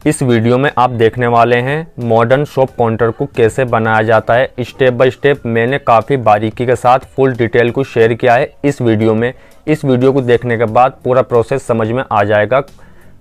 इस वीडियो में आप देखने वाले हैं मॉडर्न शॉप काउंटर को कैसे बनाया जाता है। स्टेप बाय स्टेप मैंने काफ़ी बारीकी के साथ फुल डिटेल को शेयर किया है इस वीडियो में। इस वीडियो को देखने के बाद पूरा प्रोसेस समझ में आ जाएगा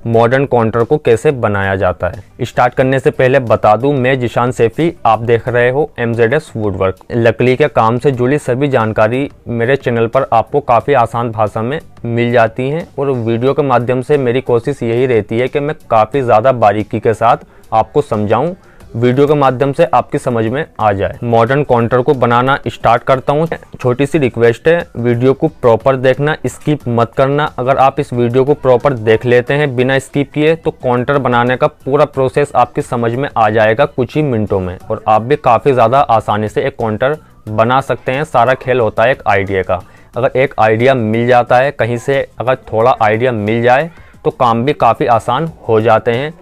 मॉडर्न काउंटर को कैसे बनाया जाता है। स्टार्ट करने से पहले बता दूं, मैं जिशान सैफी, आप देख रहे हो MZS वुडवर्क। लकड़ी के काम से जुड़ी सभी जानकारी मेरे चैनल पर आपको काफ़ी आसान भाषा में मिल जाती हैं और वीडियो के माध्यम से मेरी कोशिश यही रहती है कि मैं काफ़ी ज़्यादा बारीकी के साथ आपको समझाऊं, वीडियो के माध्यम से आपकी समझ में आ जाए। मॉडर्न काउंटर को बनाना स्टार्ट करता हूँ। छोटी सी रिक्वेस्ट है, वीडियो को प्रॉपर देखना, स्किप मत करना। अगर आप इस वीडियो को प्रॉपर देख लेते हैं बिना स्किप किए तो काउंटर बनाने का पूरा प्रोसेस आपकी समझ में आ जाएगा कुछ ही मिनटों में और आप भी काफ़ी ज़्यादा आसानी से एक काउंटर बना सकते हैं। सारा खेल होता है एक आइडिया का। अगर एक आइडिया मिल जाता है कहीं से, अगर थोड़ा आइडिया मिल जाए तो काम भी काफ़ी आसान हो जाते हैं।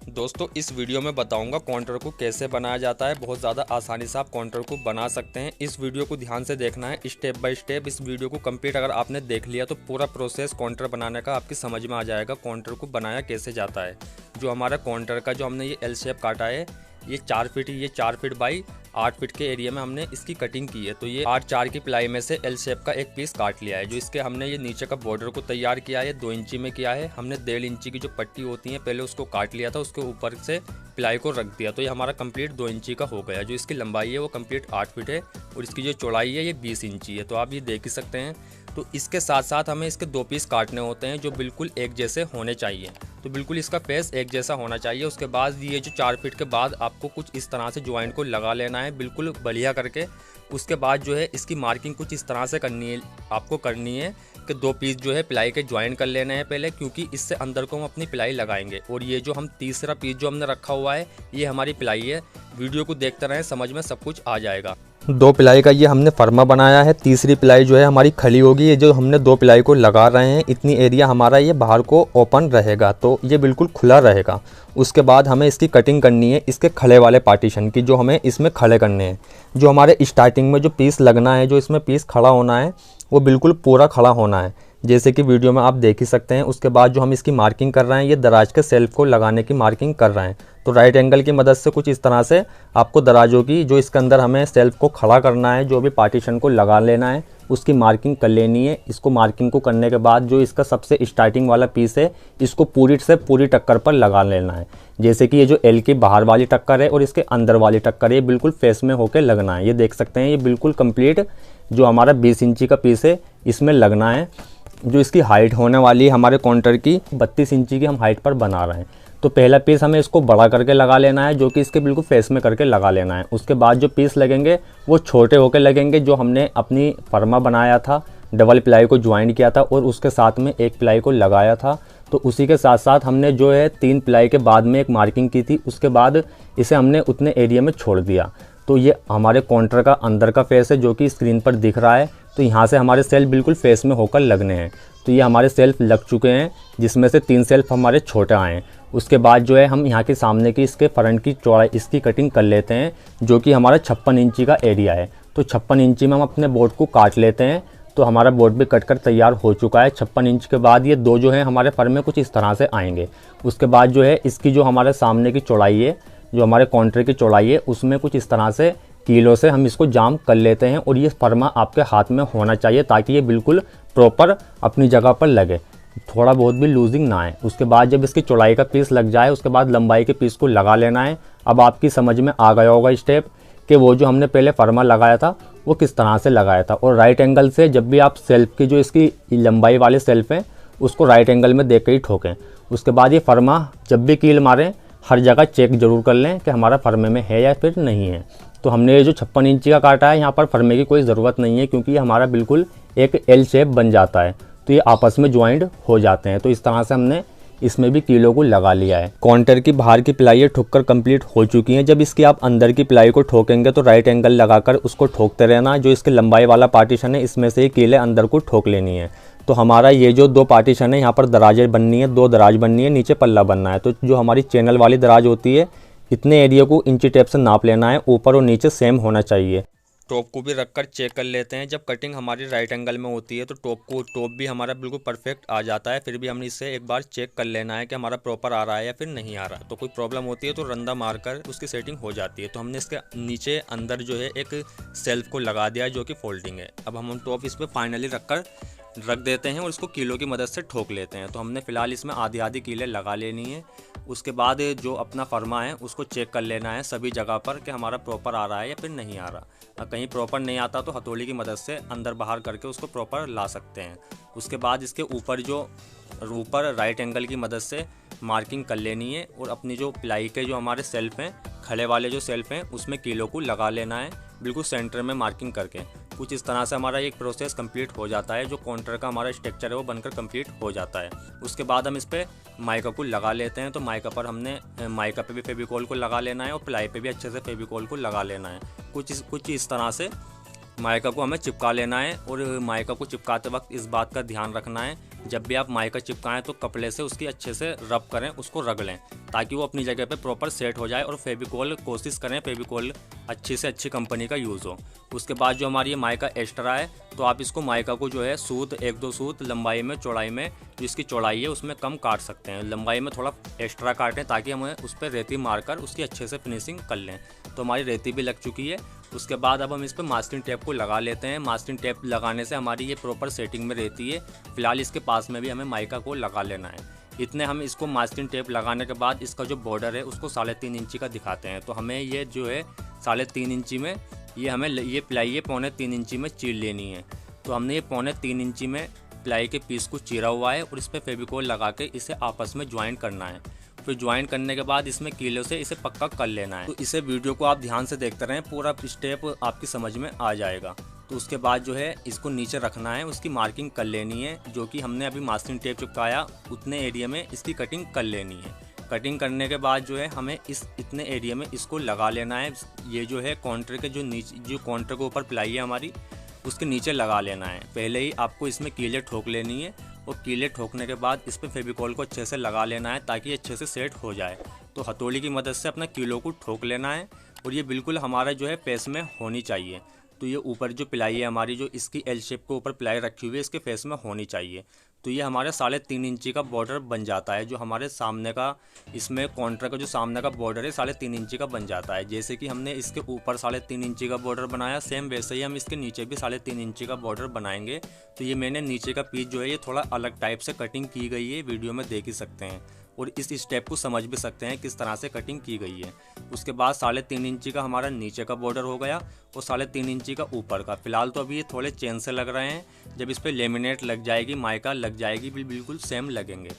दोस्तों, इस वीडियो में बताऊंगा काउंटर को कैसे बनाया जाता है। बहुत ज़्यादा आसानी से आप काउंटर को बना सकते हैं। इस वीडियो को ध्यान से देखना है, स्टेप बाय स्टेप। इस वीडियो को कंप्लीट अगर आपने देख लिया तो पूरा प्रोसेस काउंटर बनाने का आपकी समझ में आ जाएगा। काउंटर को बनाया कैसे जाता है। जो हमारा काउंटर का जो हमने ये एल शेप काटा है, ये 4 फीट, ये 4 फीट बाई 8 फीट के एरिया में हमने इसकी कटिंग की है। तो ये 8/4 की प्लाई में से एल शेप का एक पीस काट लिया है। जो इसके हमने ये नीचे का बॉर्डर को तैयार किया है 2 इंची में किया है। हमने 1.5 इंची की जो पट्टी होती है पहले उसको काट लिया था, उसके ऊपर से प्लाई को रख दिया। तो ये हमारा कंप्लीट 2 इंची का हो गया। जो इसकी लंबाई है वो कंप्लीट 8 फीट है और इसकी जो चौड़ाई है ये 20 इंची है। तो आप ये देख ही सकते हैं। तो इसके साथ साथ हमें इसके 2 पीस काटने होते हैं जो बिल्कुल एक जैसे होने चाहिए। तो बिल्कुल इसका फेस एक जैसा होना चाहिए। उसके बाद ये जो 4 फीट के बाद आपको कुछ इस तरह से ज्वाइंट को लगा लेना है बिल्कुल बढ़िया करके। उसके बाद जो है इसकी मार्किंग कुछ इस तरह से करनी है, आपको करनी है कि 2 पीस जो है प्लाई के ज्वाइन कर लेने हैं पहले, क्योंकि इससे अंदर को हम अपनी प्लाई लगाएंगे। और ये जो हम तीसरा पीस जो हमने रखा हुआ है ये हमारी प्लाई है। वीडियो को देखते रहें, समझ में सब कुछ आ जाएगा। 2 प्लाई का ये हमने फर्मा बनाया है। तीसरी प्लाई जो है हमारी खली होगी। ये जो हमने 2 प्लाई को लगा रहे हैं, इतनी एरिया हमारा ये बाहर को ओपन रहेगा, तो ये बिल्कुल खुला रहेगा। उसके बाद हमें इसकी कटिंग करनी है इसके खड़े वाले पार्टीशन की, जो हमें इसमें खड़े करने हैं। जो हमारे स्टार्टिंग में जो पीस लगना है, जो इसमें पीस खड़ा होना है वो बिल्कुल पूरा खड़ा होना है, जैसे कि वीडियो में आप देख ही सकते हैं। उसके बाद जो हम इसकी मार्किंग कर रहे हैं, ये दराज के सेल्फ को लगाने की मार्किंग कर रहे हैं। तो राइट एंगल की मदद से कुछ इस तरह से आपको दराजों की, जो इसके अंदर हमें सेल्फ को खड़ा करना है, जो भी पार्टीशन को लगा लेना है, उसकी मार्किंग कर लेनी है। इसको मार्किंग को करने के बाद जो इसका सबसे स्टार्टिंग वाला पीस है इसको पूरी से पूरी टक्कर पर लगा लेना है। जैसे कि ये जो एल की बाहर वाली टक्कर है और इसके अंदर वाली टक्कर है, ये बिल्कुल फेस में होकर लगना है। ये देख सकते हैं, ये बिल्कुल कंप्लीट जो हमारा 20 इंची का पीस है इसमें लगना है। जो इसकी हाइट होने वाली है हमारे काउंटर की 32 इंची की हम हाइट पर बना रहे हैं। तो पहला पीस हमें इसको बड़ा करके लगा लेना है, जो कि इसके बिल्कुल फेस में करके लगा लेना है। उसके बाद जो पीस लगेंगे वो छोटे होकर लगेंगे। जो हमने अपनी फर्मा बनाया था, डबल प्लाई को ज्वाइंट किया था और उसके साथ में एक प्लाई को लगाया था, तो उसी के साथ साथ हमने जो है 3 प्लाई के बाद में एक मार्किंग की थी। उसके बाद इसे हमने उतने एरिया में छोड़ दिया। तो ये हमारे काउंटर का अंदर का फेस है जो कि स्क्रीन पर दिख रहा है। तो यहाँ से हमारे सेल्फ बिल्कुल फेस में होकर लगने हैं। तो ये हमारे सेल्फ लग चुके हैं, जिसमें से 3 सेल्फ हमारे छोटे आए हैं। उसके बाद जो है हम यहाँ के सामने की इसके फ्रंट की चौड़ाई इसकी कटिंग कर लेते हैं, जो कि हमारा 56 इंची का एरिया है। तो 56 इंची में हम अपने बोर्ड को काट लेते हैं। तो हमारा बोर्ड भी कट कर तैयार हो चुका है। 56 इंच के बाद ये 2 जो है हमारे फर में कुछ इस तरह से आएंगे। उसके बाद जो है इसकी जो हमारे सामने की चौड़ाई है, जो हमारे काउंटर की चौड़ाई है, उसमें कुछ इस तरह से कीलों से हम इसको जाम कर लेते हैं। और ये फर्मा आपके हाथ में होना चाहिए ताकि ये बिल्कुल प्रॉपर अपनी जगह पर लगे, थोड़ा बहुत भी लूजिंग ना आए। उसके बाद जब इसकी चौड़ाई का पीस लग जाए उसके बाद लंबाई के पीस को लगा लेना है। अब आपकी समझ में आ गया होगा स्टेप कि वो जो हमने पहले फर्मा लगाया था वो किस तरह से लगाया था। और राइट एंगल से जब भी आप सेल्फ की जो इसकी लंबाई वाले सेल्फ हैं उसको राइट एंगल में देख के ही ठोकें। उसके बाद ये फर्मा जब भी कील मारें हर जगह चेक जरूर कर लें कि हमारा फर्मे में है या फिर नहीं है। तो हमने ये जो 56 इंची का काटा है, यहाँ पर फर्मे की कोई ज़रूरत नहीं है, क्योंकि ये हमारा बिल्कुल एक एल शेप बन जाता है। तो ये आपस में ज्वाइंट हो जाते हैं। तो इस तरह से हमने इसमें भी कीलों को लगा लिया है। काउंटर की बाहर की प्लाई ठोक कर कंप्लीट हो चुकी हैं। जब इसकी आप अंदर की प्लाई को ठोकेंगे तो राइट एंगल लगाकर उसको ठोकते रहना। जो इसकी लंबाई वाला पार्टीशन है इसमें से ही कीलें अंदर को ठोक लेनी है। तो हमारा ये जो 2 पार्टीशन है, यहाँ पर दराजें बननी है, 2 दराज बननी है, नीचे पल्ला बनना है। तो जो हमारी चैनल वाली दराज होती है, इतने एरिया को इंची टेप से नाप लेना है, ऊपर और नीचे सेम होना चाहिए। टॉप को भी रखकर चेक कर लेते हैं। जब कटिंग हमारी राइट एंगल में होती है तो टॉप भी हमारा बिल्कुल परफेक्ट आ जाता है। फिर भी हमने इससे एक बार चेक कर लेना है कि हमारा प्रॉपर आ रहा है या फिर नहीं आ रहा। तो कोई प्रॉब्लम होती है तो रंदा मारकर उसकी सेटिंग हो जाती है। तो हमने इसके नीचे अंदर जो है एक सेल्फ को लगा दिया है जो कि फोल्डिंग है। अब हम टॉप इस पर फाइनली रख देते हैं और इसको कीलों की मदद से ठोक लेते हैं। तो हमने फ़िलहाल इसमें आधी आधी कीलें लगा लेनी है। उसके बाद जो अपना फर्मा है उसको चेक कर लेना है सभी जगह पर कि हमारा प्रॉपर आ रहा है या फिर नहीं आ रहा। कहीं प्रॉपर नहीं आता तो हथौड़ी की मदद से अंदर बाहर करके उसको प्रॉपर ला सकते हैं। उसके बाद इसके ऊपर राइट एंगल की मदद से मार्किंग कर लेनी है और अपनी जो प्लाई के जो हमारे सेल्फ हैं, खड़े वाले जो सेल्फ हैं, उसमें कीलों को लगा लेना है बिल्कुल सेंटर में मार्किंग करके। कुछ इस तरह से हमारा एक प्रोसेस कंप्लीट हो जाता है। जो काउंटर का हमारा स्ट्रक्चर है वो बनकर कंप्लीट हो जाता है। उसके बाद हम इस पर माइका को लगा लेते हैं। तो माइका पर हमने माइका पे भी फेविकोल को लगा लेना है और प्लाई पे भी अच्छे से फेविकोल को लगा लेना है। कुछ इस तरह से माइका को हमें चिपका लेना है। और माइका को चिपकाते वक्त इस बात का ध्यान रखना है, जब भी आप माइका चिपकाएं तो कपड़े से उसकी अच्छे से रब करें, उसको रग लें ताकि वो अपनी जगह पे प्रॉपर सेट हो जाए। और फेविकोल कोशिश करें फेविकोल अच्छी से अच्छी कंपनी का यूज़ हो। उसके बाद जो हमारी ये माइका एक्स्ट्रा है तो आप इसको माइका को जो है सूत 1-2 सूत लंबाई में चौड़ाई में जो इसकी चौड़ाई है उसमें कम काट सकते हैं। लंबाई में थोड़ा एक्स्ट्रा काटें ताकि हमें उस पर रेती मारकर उसकी अच्छे से फिनिशिंग कर लें। तो हमारी रेती भी लग चुकी है। उसके बाद अब हम इस पर मास्किंग टेप को लगा लेते हैं। मास्किंग टेप लगाने से हमारी ये प्रॉपर सेटिंग में रहती है। फिलहाल इसके पास में भी हमें माइका को लगा लेना है। इतने हम इसको मास्किंग टेप लगाने के बाद इसका जो बॉर्डर है उसको 3.5 इंची का दिखाते हैं। तो हमें ये जो है 3.5 इंची में ये प्लाई है 3.25 इंची में चीर लेनी है। तो हमने ये 3.25 इंची में प्लाई के पीस को चीरा हुआ है और इस पर फेविकोल लगा के इसे आपस में ज्वाइन करना है। फिर ज्वाइन करने के बाद इसमें कीलों से इसे पक्का कर लेना है। तो इसे वीडियो को आप ध्यान से देखते रहें, पूरा स्टेप आपकी समझ में आ जाएगा। तो उसके बाद जो है इसको नीचे रखना है, उसकी मार्किंग कर लेनी है। जो कि हमने अभी मास्किंग टेप चिपकाया उतने एरिया में इसकी कटिंग कर लेनी है। कटिंग करने के बाद जो है हमें इतने एरिया में इसको लगा लेना है। ये जो है काउंटर के जो काउंटर के ऊपर प्लाई है हमारी उसके नीचे लगा लेना है। पहले ही आपको इसमें कीलें ठोक लेनी है और कीलें ठोकने के बाद इस पर फेविकोल को अच्छे से लगा लेना है ताकि अच्छे से सेट हो जाए। तो हथौड़ी की मदद से अपना कीलों को ठोक लेना है और ये बिल्कुल हमारा जो है फेस में होनी चाहिए। तो ये ऊपर जो प्लाई है हमारी जो इसकी एल शेप के ऊपर प्लाई रखी हुई है इसके फेस में होनी चाहिए। तो ये हमारे 3.5 इंची का बॉर्डर बन जाता है। जो हमारे सामने का इसमें काउंटर का जो सामने का बॉर्डर है 3.5 इंची का बन जाता है। जैसे कि हमने इसके ऊपर 3.5 इंची का बॉर्डर बनाया, सेम वैसे ही हम इसके नीचे भी 3.5 इंची का बॉर्डर बनाएंगे। तो ये मैंने नीचे का पीस जो है ये थोड़ा अलग टाइप से कटिंग की गई है, वीडियो में देख ही सकते हैं और इस स्टेप को समझ भी सकते हैं किस तरह से कटिंग की गई है। उसके बाद 3.5 इंची का हमारा नीचे का बॉर्डर हो गया और 3.5 इंची का ऊपर का। फिलहाल तो अभी ये थोड़े चेन से लग रहे हैं, जब इस पर लेमिनेट लग जाएगी, माइका लग जाएगी, बिल्कुल सेम लगेंगे।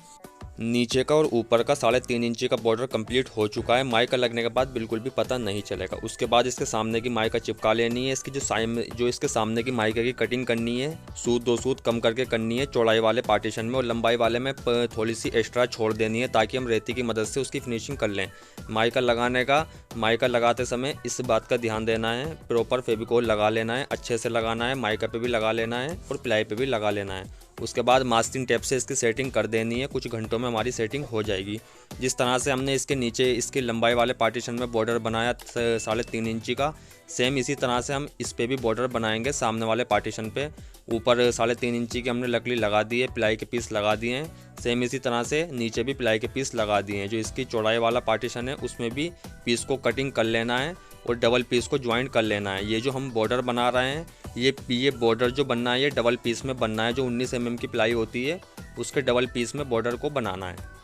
नीचे का और ऊपर का 3.5 इंची का बॉर्डर कंप्लीट हो चुका है। माइका लगने के बाद बिल्कुल भी पता नहीं चलेगा। उसके बाद इसके सामने की माइका चिपका लेनी है। इसकी जो इसके सामने की माइका की कटिंग करनी है, सूत 2 सूत कम करके करनी है चौड़ाई वाले पार्टीशन में और लंबाई वाले में थोड़ी सी एक्स्ट्रा छोड़ देनी है ताकि हम रेती की मदद से उसकी फिनिशिंग कर लें। माइका लगाते समय इस बात का ध्यान देना है, प्रॉपर फेविकोल लगा लेना है, अच्छे से लगाना है, माइका पे भी लगा लेना है और प्लाई पे भी लगा लेना है। उसके बाद मास्किंग टेप से इसकी सेटिंग कर देनी है। कुछ घंटों में हमारी सेटिंग हो जाएगी। जिस तरह से हमने इसके नीचे इसकी लंबाई वाले पार्टीशन में बॉर्डर बनाया 3.5 इंची का, सेम इसी तरह से हम इस पे भी बॉर्डर बनाएंगे सामने वाले पार्टीशन पे। ऊपर 3.5 इंची की हमने लकड़ी लगा दी है, प्लाई के पीस लगा दिए हैं। सेम इसी तरह से नीचे भी प्लाई के पीस लगा दिए हैं। जो इसकी चौड़ाई वाला पार्टीशन है उसमें भी पीस को कटिंग कर लेना है और डबल पीस को ज्वाइंट कर लेना है। ये जो हम बॉर्डर बना रहे हैं ये बॉर्डर जो बनना है ये डबल पीस में बनना है। जो 19 mm की प्लाई होती है उसके डबल पीस में बॉर्डर को बनाना है।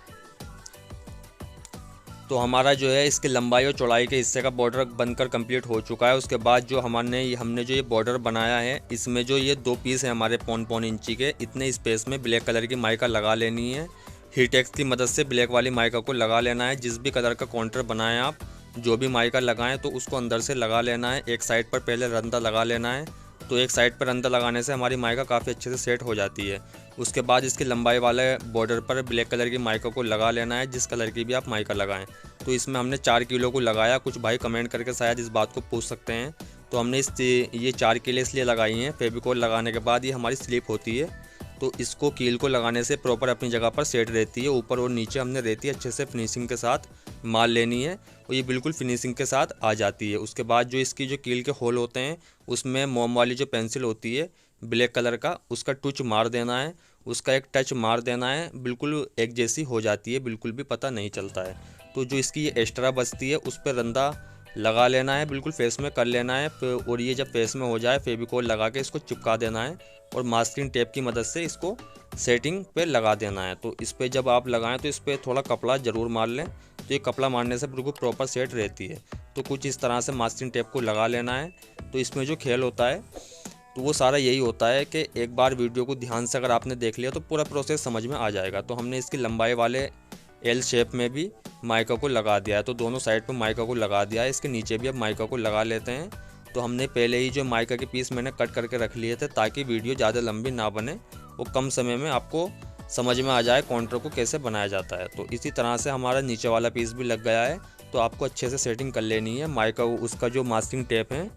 तो हमारा जो है इसकी लंबाई और चौड़ाई के हिस्से का बॉर्डर बनकर कंप्लीट हो चुका है। उसके बाद जो हमने जो ये बॉर्डर बनाया है इसमें जो ये 2 पीस है हमारे 0.5 इंची के, इतने स्पेस में ब्लैक कलर की माइका लगा लेनी है। हीटेक्स की मदद से ब्लैक वाली माइका को लगा लेना है। जिस भी कलर का काउंटर बनाएं आप, जो भी माइका लगाएं तो उसको अंदर से लगा लेना है। एक साइड पर पहले रंदा लगा लेना है। तो एक साइड पर रंदा लगाने से हमारी माइका काफ़ी अच्छे से सेट हो जाती है। उसके बाद इसकी लंबाई वाले बॉर्डर पर ब्लैक कलर की माइका को लगा लेना है, जिस कलर की भी आप माइका लगाएं। तो इसमें हमने 4 किलो को लगाया। कुछ भाई कमेंट करके शायद इस बात को पूछ सकते हैं। तो हमने ये 4 किलो इसलिए लगाई हैं, फेविकोल लगाने के बाद ये हमारी स्लिप होती है तो इसको कील को लगाने से प्रॉपर अपनी जगह पर सेट रहती है। ऊपर और नीचे हमने रेती अच्छे से फिनिशिंग के साथ मार लेनी है और ये बिल्कुल फिनिशिंग के साथ आ जाती है। उसके बाद जो इसकी जो कील के होल होते हैं उसमें मोम वाली जो पेंसिल होती है ब्लैक कलर का, उसका टच मार देना है, उसका एक टच मार देना है, बिल्कुल एक जैसी हो जाती है, बिल्कुल भी पता नहीं चलता है। तो जो इसकी ये एक्स्ट्रा बचती है उस पर रंदा लगा लेना है, बिल्कुल फेस में कर लेना है। और ये जब फेस में हो जाए फेविकोल लगा के इसको चिपका देना है और मास्किंग टेप की मदद से इसको सेटिंग पे लगा देना है। तो इस पर जब आप लगाएं तो इस पर थोड़ा कपड़ा ज़रूर मार लें, तो ये कपड़ा मारने से बिल्कुल प्रॉपर सेट रहती है। तो कुछ इस तरह से मास्किंग टेप को लगा लेना है। तो इसमें जो खेल होता है तो वो सारा यही होता है कि एक बार वीडियो को ध्यान से अगर आपने देख लिया तो पूरा प्रोसेस समझ में आ जाएगा। तो हमने इसकी लंबाई वाले एल शेप में भी माइका को लगा दिया है, तो दोनों साइड पर माइका को लगा दिया है। इसके नीचे भी अब माइका को लगा लेते हैं। तो हमने पहले ही जो माइका के पीस मैंने कट करके रख लिए थे ताकि वीडियो ज़्यादा लंबी ना बने और कम समय में आपको समझ में आ जाए काउंटर को कैसे बनाया जाता है। तो इसी तरह से हमारा नीचे वाला पीस भी लग गया है। तो आपको अच्छे से सेटिंग कर लेनी है माइका, उसका जो मास्किंग टेप है,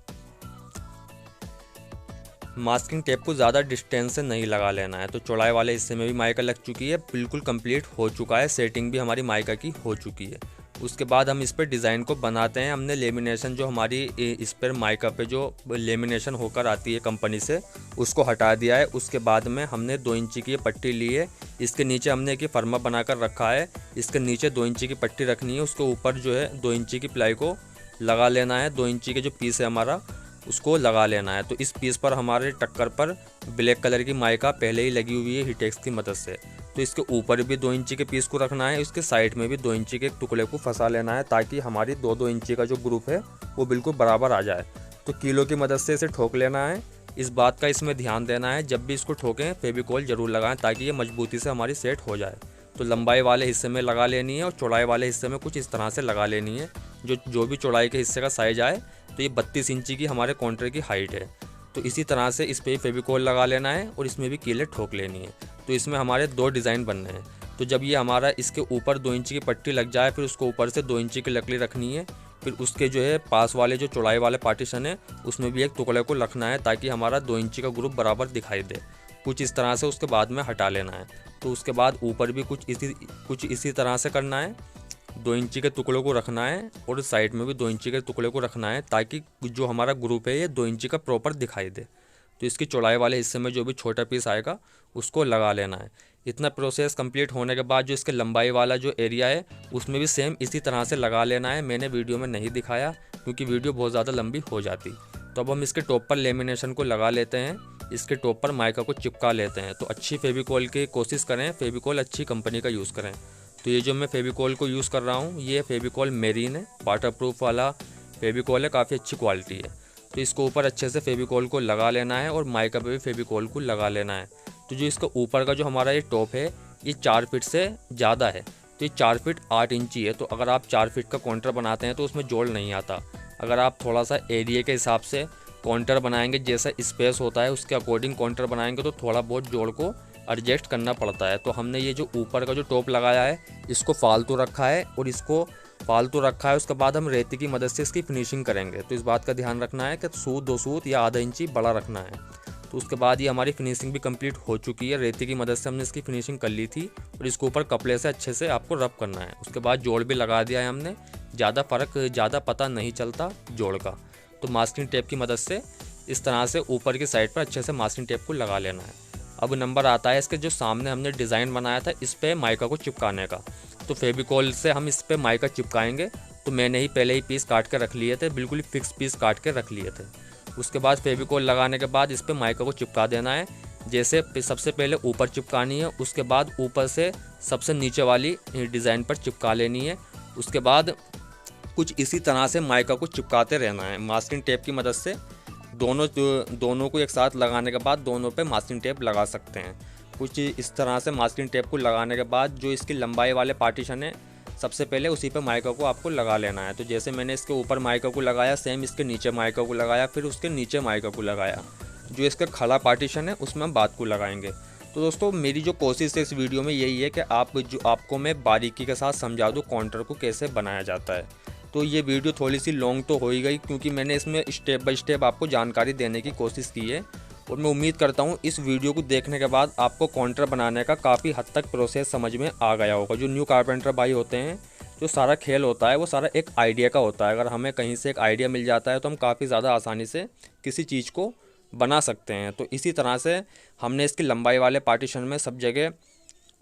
मास्किंग टेप को ज़्यादा डिस्टेंस से नहीं लगा लेना है। तो चौड़ाई वाले हिस्से में भी माइका लग चुकी है, बिल्कुल कंप्लीट हो चुका है, सेटिंग भी हमारी माइका की हो चुकी है। उसके बाद हम इस पर डिज़ाइन को बनाते हैं। हमने लेमिनेशन जो हमारी इस पर माइका पे जो लेमिनेशन होकर आती है कंपनी से उसको हटा दिया है। उसके बाद में हमने 2 इंची की पट्टी ली है, इसके नीचे हमने एक फर्मा बनाकर रखा है, इसके नीचे 2 इंची की पट्टी रखनी है, उसके ऊपर जो है 2 इंची की प्लाई को लगा लेना है। 2 इंची के जो पीस है हमारा उसको लगा लेना है। तो इस पीस पर हमारे टक्कर पर ब्लैक कलर की माइका पहले ही लगी हुई है हीटेक्स की मदद से। तो इसके ऊपर भी 2 इंची के पीस को रखना है, इसके साइड में भी 2 इंची के टुकड़े को फंसा लेना है ताकि हमारी 2-2 इंची का जो ग्रुप है वो बिल्कुल बराबर आ जाए। तो कीलों की मदद से इसे ठोक लेना है। इस बात का इसमें ध्यान देना है जब भी इसको ठोकें फेविकोल ज़रूर लगाएं ताकि ये मजबूती से हमारी सेट हो जाए। तो लंबाई वाले हिस्से में लगा लेनी है और चौड़ाई वाले हिस्से में कुछ इस तरह से लगा लेनी है। जो भी चौड़ाई के हिस्से का साइज आए, तो ये 32 इंची की हमारे काउंटर की हाइट है। तो इसी तरह से इस पर फेविकोल लगा लेना है और इसमें भी कीलें ठोक लेनी है। तो इसमें हमारे 2 डिज़ाइन बनने हैं। तो जब ये हमारा इसके ऊपर 2 इंची की पट्टी लग जाए फिर उसको ऊपर से 2 इंची की लकड़ी रखनी है, फिर उसके जो है पास वाले जो चौड़ाई वाले पार्टीशन है उसमें भी एक टुकड़े को रखना है ताकि हमारा 2 इंची का ग्रुप बराबर दिखाई दे। कुछ इस तरह से उसके बाद में हटा लेना है। तो उसके बाद ऊपर भी कुछ इसी तरह से करना है, 2 इंची के टुकड़ों को रखना है और साइड में भी 2 इंची के टुकड़े को रखना है ताकि जो हमारा ग्रुप है ये 2 इंची का प्रॉपर दिखाई दे। तो इसकी चौड़ाई वाले हिस्से में जो भी छोटा पीस आएगा उसको लगा लेना है। इतना प्रोसेस कंप्लीट होने के बाद जो इसके लंबाई वाला जो एरिया है उसमें भी सेम इसी तरह से लगा लेना है। मैंने वीडियो में नहीं दिखाया क्योंकि वीडियो बहुत ज़्यादा लंबी हो जाती। तो अब हम इसके टॉप पर लेमिनेशन को लगा लेते हैं, इसके टॉप पर माइका को चिपका लेते हैं। तो अच्छी फेविकोल की कोशिश करें, फेविकोल अच्छी कंपनी का यूज़ करें। तो ये जो मैं फेविकोल को यूज़ कर रहा हूँ ये फेविकोल मेरीन है, वाटरप्रूफ वाला फेविकोल है, काफ़ी अच्छी क्वालिटी है। तो इसको ऊपर अच्छे से फेविकोल को लगा लेना है और माइका पे भी फेविकोल को लगा लेना है। तो जो इसका ऊपर का जो हमारा ये टॉप है ये 4 फीट से ज़्यादा है, तो ये 4 फीट 8 इंची है। तो अगर आप 4 फीट का काउंटर बनाते हैं तो उसमें जोड़ नहीं आता। अगर आप थोड़ा सा एरिया के हिसाब से काउंटर बनाएंगे, जैसा स्पेस होता है उसके अकॉर्डिंग काउंटर बनाएंगे तो थोड़ा बहुत जोड़ को एडजस्ट करना पड़ता है। तो हमने ये जो ऊपर का जो टॉप लगाया है इसको फालतू रखा है और इसको फालतू रखा है। उसके बाद हम रेती की मदद से इसकी फिनिशिंग करेंगे। तो इस बात का ध्यान रखना है कि सूत 2 सूत या आधा इंची बड़ा रखना है। तो उसके बाद ये हमारी फिनिशिंग भी कंप्लीट हो चुकी है। रेती की मदद से हमने इसकी फिनिशिंग कर ली थी और इसके ऊपर कपड़े से अच्छे से आपको रब करना है। उसके बाद जोड़ भी लगा दिया है हमने, ज़्यादा पता नहीं चलता जोड़ का। तो मास्किंग टेप की मदद से इस तरह से ऊपर की साइड पर अच्छे से मास्किंग टेप को लगा लेना है। अब नंबर आता है इसके जो सामने हमने डिज़ाइन बनाया था इस पर माइका को चिपकाने का। तो फेविकोल से हम इस पर माइका चिपकाएंगे। तो मैंने ही पहले ही पीस काट के रख लिए थे, बिल्कुल फिक्स पीस काट के रख लिए थे। उसके बाद फेविकोल लगाने के बाद इस पर माइका को चिपका देना है। जैसे सबसे पहले ऊपर चिपकानी है, उसके बाद ऊपर से सबसे नीचे वाली डिज़ाइन पर चिपका लेनी है। उसके बाद कुछ इसी तरह से माइका को चिपकाते रहना है मास्किंग टेप की मदद से। दोनों को एक साथ लगाने के बाद दोनों पे मास्किंग टेप लगा सकते हैं। कुछ इस तरह से मास्किंग टेप को लगाने के बाद जो इसकी लंबाई वाले पार्टीशन है सबसे पहले उसी पे माइका को आपको लगा लेना है। तो जैसे मैंने इसके ऊपर माइका को लगाया सेम इसके नीचे माइका को लगाया, फिर उसके नीचे माइका को लगाया। जो इसका खड़ा पार्टीशन है उसमें हम बात को लगाएंगे। तो दोस्तों मेरी जो कोशिश है इस वीडियो में यही है कि आपको मैं बारीकी के साथ समझा दूँ काउंटर को कैसे बनाया जाता है। तो ये वीडियो थोड़ी सी लॉन्ग तो हो ही गई क्योंकि मैंने इसमें स्टेप बाय स्टेप आपको जानकारी देने की कोशिश की है। और मैं उम्मीद करता हूँ इस वीडियो को देखने के बाद आपको काउंटर बनाने का काफ़ी हद तक प्रोसेस समझ में आ गया होगा। जो न्यू कारपेंटर भाई होते हैं जो सारा खेल होता है वो सारा एक आइडिया का होता है। अगर हमें कहीं से एक आइडिया मिल जाता है तो हम काफ़ी ज़्यादा आसानी से किसी चीज़ को बना सकते हैं। तो इसी तरह से हमने इसकी लंबाई वाले पार्टीशन में सब जगह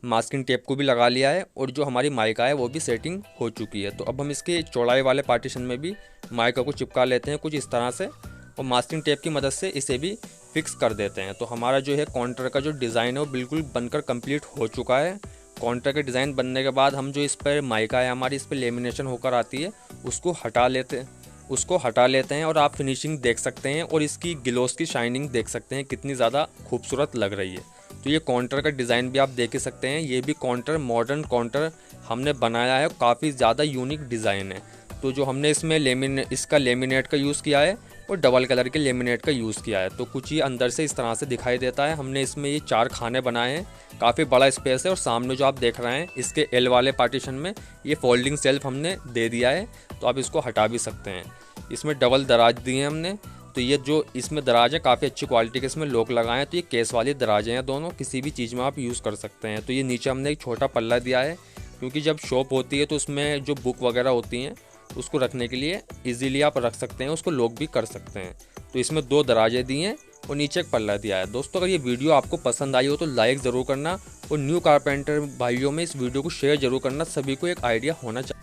मास्किंग टेप को भी लगा लिया है और जो हमारी माइका है वो भी सेटिंग हो चुकी है। तो अब हम इसके चौड़ाई वाले पार्टीशन में भी माइका को चिपका लेते हैं कुछ इस तरह से और मास्किंग टेप की मदद से इसे भी फिक्स कर देते हैं। तो हमारा जो है काउंटर का जो डिज़ाइन है वो बिल्कुल बनकर कंप्लीट हो चुका है। काउंटर के डिज़ाइन बनने के बाद हम जो इस पर माइका है हमारी इस पर लेमिनेशन होकर आती है उसको हटा लेते हैं और आप फिनिशिंग देख सकते हैं और इसकी ग्लोस की शाइनिंग देख सकते हैं कितनी ज़्यादा खूबसूरत लग रही है। तो ये काउंटर का डिज़ाइन भी आप देख ही सकते हैं। ये भी काउंटर मॉडर्न काउंटर हमने बनाया है, काफ़ी ज़्यादा यूनिक डिज़ाइन है। तो जो हमने इसमें इसका लेमिनेट का यूज़ किया है और डबल कलर के लेमिनेट का यूज़ किया है। तो कुछ ही अंदर से इस तरह से दिखाई देता है। हमने इसमें ये 4 खाने बनाए हैं, काफ़ी बड़ा स्पेस है और सामने जो आप देख रहे हैं इसके एल वाले पार्टीशन में ये फोल्डिंग सेल्फ हमने दे दिया है। तो आप इसको हटा भी सकते हैं। इसमें डबल दराज दिए हैं हमने। तो ये जो इसमें दराज है काफ़ी अच्छी क्वालिटी के इसमें लॉक लगाए हैं। तो ये केस वाली दराजें हैं दोनों, किसी भी चीज़ में आप यूज़ कर सकते हैं। तो ये नीचे हमने एक छोटा पल्ला दिया है क्योंकि जब शॉप होती है तो उसमें जो बुक वगैरह होती हैं उसको रखने के लिए इजीली आप रख सकते हैं, उसको लॉक भी कर सकते हैं। तो इसमें 2 दराजें दी हैं और नीचे एक पल्ला दिया है। दोस्तों अगर ये वीडियो आपको पसंद आई हो तो लाइक ज़रूर करना और न्यू कारपेंटर भाइयों में इस वीडियो को शेयर ज़रूर करना, सभी को एक आइडिया होना चाहिए।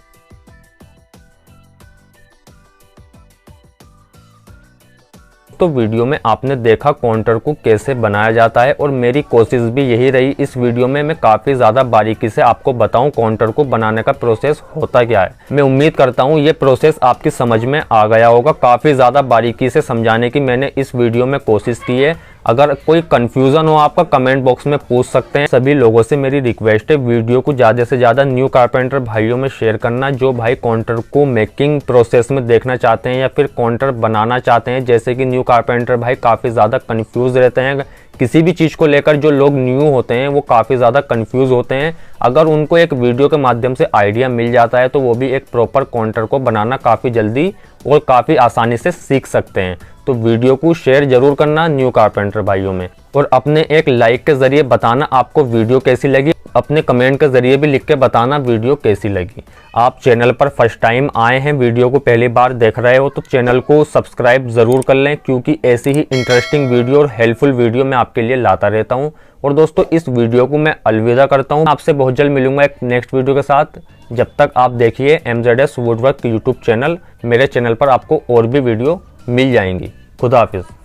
तो वीडियो में आपने देखा काउंटर को कैसे बनाया जाता है और मेरी कोशिश भी यही रही इस वीडियो में मैं काफ़ी ज़्यादा बारीकी से आपको बताऊं काउंटर को बनाने का प्रोसेस होता क्या है। मैं उम्मीद करता हूं ये प्रोसेस आपकी समझ में आ गया होगा। काफ़ी ज़्यादा बारीकी से समझाने की मैंने इस वीडियो में कोशिश की है। अगर कोई कंफ्यूजन हो आपका कमेंट बॉक्स में पूछ सकते हैं। सभी लोगों से मेरी रिक्वेस्ट है वीडियो को ज़्यादा से ज़्यादा न्यू कारपेंटर भाइयों में शेयर करना, जो भाई काउंटर को मेकिंग प्रोसेस में देखना चाहते हैं या फिर काउंटर बनाना चाहते हैं। जैसे कि न्यू कारपेंटर भाई काफ़ी ज़्यादा कंफ्यूज रहते हैं किसी भी चीज़ को लेकर। जो लोग न्यू होते हैं वो काफ़ी ज़्यादा कंफ्यूज होते हैं। अगर उनको एक वीडियो के माध्यम से आइडिया मिल जाता है तो वो भी एक प्रॉपर काउंटर को बनाना काफ़ी जल्दी और काफ़ी आसानी से सीख सकते हैं। तो वीडियो को शेयर जरूर करना न्यू कारपेंटर भाइयों में और अपने एक लाइक के जरिए बताना आपको वीडियो कैसी लगी। अपने कमेंट के जरिए भी लिख के बताना वीडियो कैसी लगी। आप चैनल पर फर्स्ट टाइम आए हैं, वीडियो को पहली बार देख रहे हो तो चैनल को सब्सक्राइब ज़रूर कर लें क्योंकि ऐसी ही इंटरेस्टिंग वीडियो और हेल्पफुल वीडियो मैं आपके लिए लाता रहता हूं। और दोस्तों इस वीडियो को मैं अलविदा करता हूं। आपसे बहुत जल्द मिलूंगा एक नेक्स्ट वीडियो के साथ। जब तक आप देखिए MZS वुडवर्क यूट्यूब चैनल। मेरे चैनल पर आपको और भी वीडियो मिल जाएंगी। खुदा हाफिज़।